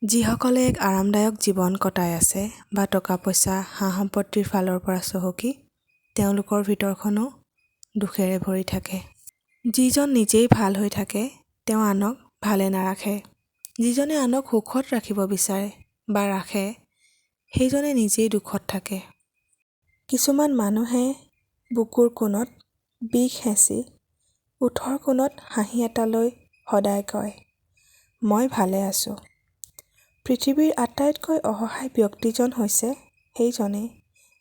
যিসকলে এক আৰামদায়ক জীৱন কটাই আছে বা টকা পইচা সা-সম্পত্তিৰ ফালৰ পৰা চহকী, তেওঁলোকৰ ভিতৰখনো দুখেৰে ভৰি থাকে। যিজন নিজেই ভাল হৈ থাকে, তেওঁ আনক ভালে নাৰাখে। যিজনে আনক সুখত ৰাখিব বিচাৰে বা ৰাখে, সেইজনে নিজেই দুখত থাকে। কিছুমান মানুহে বুকুৰ কোণত বিষ হেঁচি ওঠৰ কোণত হাঁহি এটা লৈ সদায় কয়, মই ভালে আছোঁ। পৃথিৱীৰ আটাইতকৈ অসহায় ব্যক্তিজন হৈছে সেইজনেই,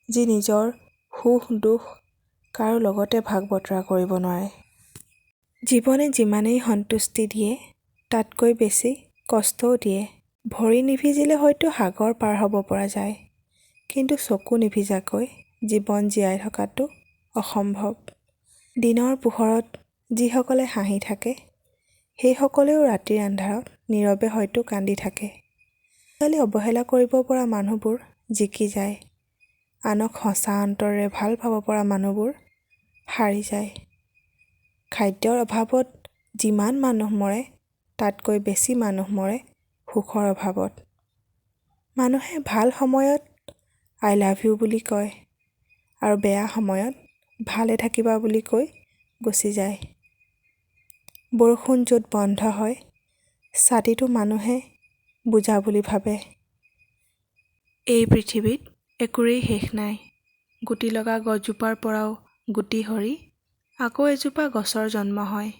যি নিজৰ সুখ দুখ কাৰো লগতে ভাগ বতৰা কৰিব নোৱাৰে। জীৱনে যিমানেই সন্তুষ্টি দিয়ে, তাতকৈ বেছি কষ্টও দিয়ে। ভৰি নিভিজিলে হয়তো সাগৰ পাৰ হ'ব পৰা যায়, কিন্তু চকু নিভিজাকৈ জীৱন জীয়াই থকাটো অসম্ভৱ। দিনৰ পোহৰত যিসকলে হাঁহি থাকে, সেইসকলেও ৰাতিৰ আন্ধাৰত নীৰৱে হয়তো কান্দি থাকে। আজিকালি অৱহেলা কৰিব পৰা মানুহবোৰ জিকি যায়, আনক সঁচা অন্তৰেৰে ভাল পাব পৰা মানুহবোৰ হাৰি যায়। খাদ্যৰ অভাৱত যিমান মানুহ মৰে, তাতকৈ বেছি মানুহ মৰে সুখৰ অভাৱত। মানুহে ভাল সময়ত আই লাভ ইউ বুলি কয় আৰু বেয়া সময়ত ভালে থাকিবা বুলি কৈ গুচি যায়। বৰষুণ য'ত বন্ধ হয়, ছাতিটো মানুহে বোজা বুলি ভাবে। এই পৃথিৱীত একোৰেই শেষ নাই। গুটি লগা গছজোপাৰ পৰাও গুটি সৰি আকৌ এজোপা গছৰ জন্ম হয়।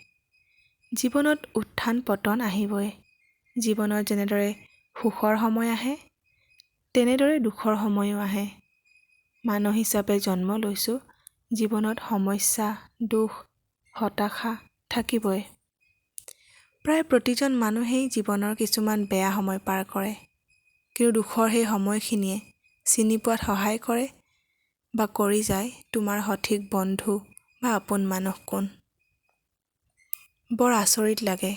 জীৱনত উত্থান পতন আহিবই। জীৱনত যেনেদৰে সুখৰ সময় আহে, তেনেদৰে দুখৰ সময়ো আহে। মানুহ হিচাপে জন্ম লৈছোঁ, জীৱনত সমস্যা, দুখ, হতাশা থাকিবই। প্ৰায় প্ৰতিজন মানুহেই জীৱনৰ কিছুমান বেয়া সময় পাৰ কৰে, কিন্তু দুখৰ সেই সময়খিনিয়ে চিনি পোৱাত সহায় কৰে বা কৰি যায় তোমাৰ সঠিক বন্ধু বা আপোন মানুহ কোন। বৰ আচৰিত লাগে,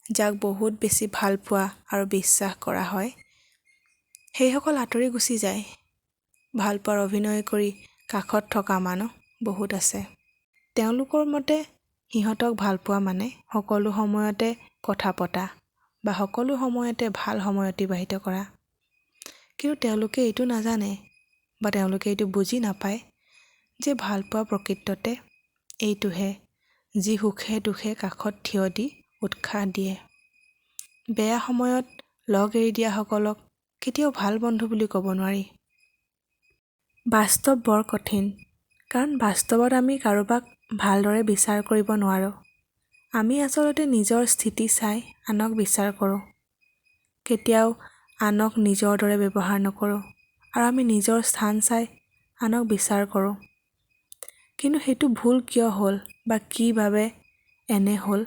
যাক বহুত বেছি ভাল পোৱা আৰু বিশ্বাস কৰা হয়, সেইসকল আঁতৰি গুচি যায়। ভাল পোৱাৰ অভিনয় কৰি কাষত থকা মানুহ বহুত আছে। তেওঁলোকৰ মতে সিহঁতক ভাল পোৱা মানে সকলো সময়তে কথা পতা বা সকলো সময়তে ভাল সময় অতিবাহিত কৰা। কিন্তু তেওঁলোকে এইটো নাজানে বা তেওঁলোকে এইটো বুজি নাপায় যে ভাল পোৱা প্ৰকৃততে এইটোহে, যি সুখে দুখে কাষত থিয় দি উৎসাহ দিয়ে। বেয়া সময়ত লগ এৰি দিয়াসকলক কেতিয়াও ভাল বন্ধু বুলি ক'ব নোৱাৰি। বাস্তৱ বৰ কঠিন, কাৰণ বাস্তৱত আমি কাৰোবাক ভালদৰে বিচাৰ কৰিব নোৱাৰোঁ। আমি আচলতে নিজৰ স্থিতি চাই আনক বিচাৰ কৰোঁ। কেতিয়াও আনক নিজৰ দৰে ব্যৱহাৰ নকৰোঁ আৰু আমি নিজৰ স্থান চাই আনক বিচাৰ কৰোঁ। কিন্তু সেইটো ভুল কিয় হ'ল বা কি বাবে এনে হ'ল,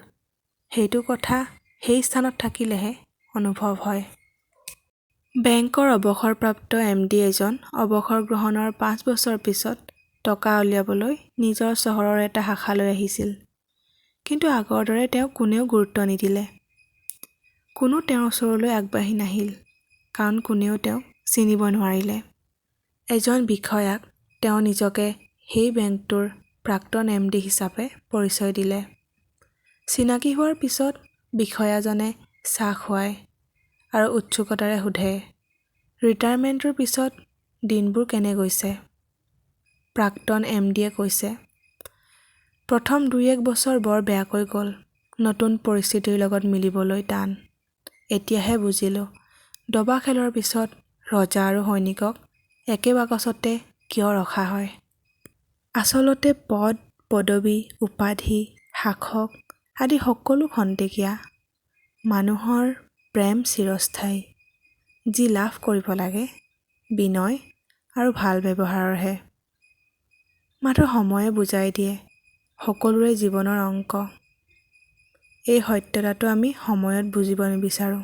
সেইটো কথা সেই স্থানত থাকিলেহে অনুভৱ হয়। বেংকৰ অৱসৰপ্ৰাপ্ত MD এজন অৱসৰ গ্ৰহণৰ 5 বছৰ পিছত টকা উলিয়াবলৈ নিজৰ চহৰৰ এটা শাখালৈ আহিছিল। কিন্তু আগৰ দৰে তেওঁক কোনেও গুৰুত্ব নিদিলে। কোনো তেওঁৰ ওচৰলৈ আগবাঢ়ি নাহিল, কাৰণ কোনেও তেওঁক চিনিব নোৱাৰিলে। এজন বিষয়াক তেওঁ নিজকে সেই বেংকটোৰ প্ৰাক্তন MD হিচাপে পৰিচয় দিলে। চিনাকি হোৱাৰ পিছত বিষয়াজনে চাহ খুৱায় আৰু উৎসুকতাৰে সোধে, ৰিটায়াৰমেণ্টৰ পিছত দিনবোৰ কেনে গৈছে? প্ৰাক্তন MDয়ে কৈছে, প্ৰথম 2-1 বছৰ বৰ বেয়াকৈ গ'ল। নতুন পৰিস্থিতিৰ লগত মিলিবলৈ টান। এতিয়াহে বুজিলোঁ, দবা খেলৰ পিছত ৰজা আৰু সৈনিকক একে বাকচতে কিয় ৰখা হয়। আচলতে পদ, পদবী, উপাধি, শাসক আদি সকলো খন্তেকীয়া। মানুহৰ প্ৰেম চিৰস্থায়ী। যি লাভ কৰিব লাগে, বিনয় আৰু ভাল ব্যৱহাৰৰহে। মাত্ৰ সময়ে বুজাই দিয়ে, সকলোৰে জীৱনৰ অংক। এই সত্যতাটো আমি সময়ত বুজিব নিবিচাৰোঁ।